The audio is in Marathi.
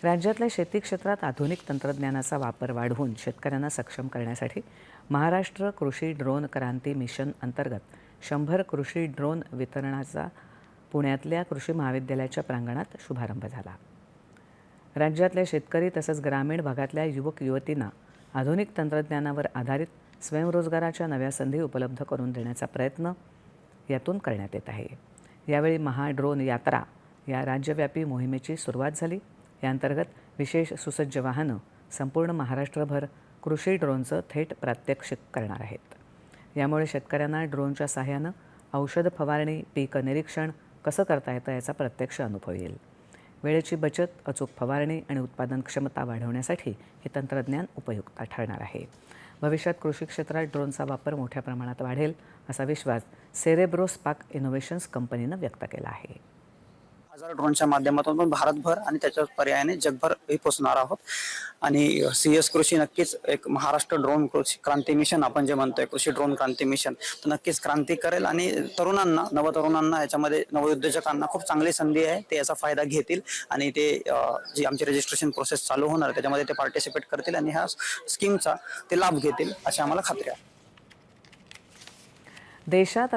राज्यातल्या शेती क्षेत्रात आधुनिक तंत्रज्ञानाचा वापर वाढवून शेतकऱ्यांना सक्षम करण्यासाठी महाराष्ट्र कृषी ड्रोन क्रांती मिशन अंतर्गत 100 कृषी ड्रोन वितरणाचा पुण्यातल्या कृषी महाविद्यालयाच्या प्रांगणात शुभारंभ झाला। राज्यातल्या शेतकरी तसंच ग्रामीण भागातल्या युवक युवतींना आधुनिक तंत्रज्ञानावर आधारित स्वयंरोजगाराच्या नव्या संधी उपलब्ध करून देण्याचा प्रयत्न यातून करण्यात येत आहे। यावेळी महा ड्रोन यात्रा या राज्यव्यापी मोहिमेची सुरुवात झाली। या अंतर्गत विशेष सुसज्ज वाहनं संपूर्ण महाराष्ट्रभर कृषी ड्रोनचं थेट प्रात्यक्षिक करणार आहेत। यामुळे शेतकऱ्यांना ड्रोनच्या सहाय्यानं औषध फवारणी, पीक निरीक्षण कसं करता येतं याचा प्रत्यक्ष अनुभव येईल। वेळेची बचत, अचूक फवारणी आणि उत्पादन क्षमता वाढवण्यासाठी हे तंत्रज्ञान उपयुक्त ठरणार आहे। भविष्यात कृषी क्षेत्रात ड्रोनचा वापर मोठ्या प्रमाणात वाढेल असा विश्वास सेरेब्रो स्पार्क इनोव्हेशन्स कंपनीनं व्यक्त केला आहे। हजार ड्रोनच्या माध्यमातून भारतभर आणि त्याच्या पर्यायाने जगभर पोहोचणार आहोत। आणि सीएस कृषी नक्कीच एक महाराष्ट्र ड्रोन कृषी क्रांती मिशन आपण जे म्हणतोय, कृषी ड्रोन क्रांती मिशन, तर नक्कीच क्रांती करेल आणि तरुणांना, नवतरुणांना, याच्यामध्ये नवउद्योजकांना खूप चांगली संधी आहे। ते याचा फायदा घेतील आणि ते जी आमची रजिस्ट्रेशन प्रोसेस चालू होणार त्याच्यामध्ये ते पार्टिसिपेट करतील आणि ह्या स्कीमचा ते लाभ घेतील अशी आम्हाला खात्री आहे। देशात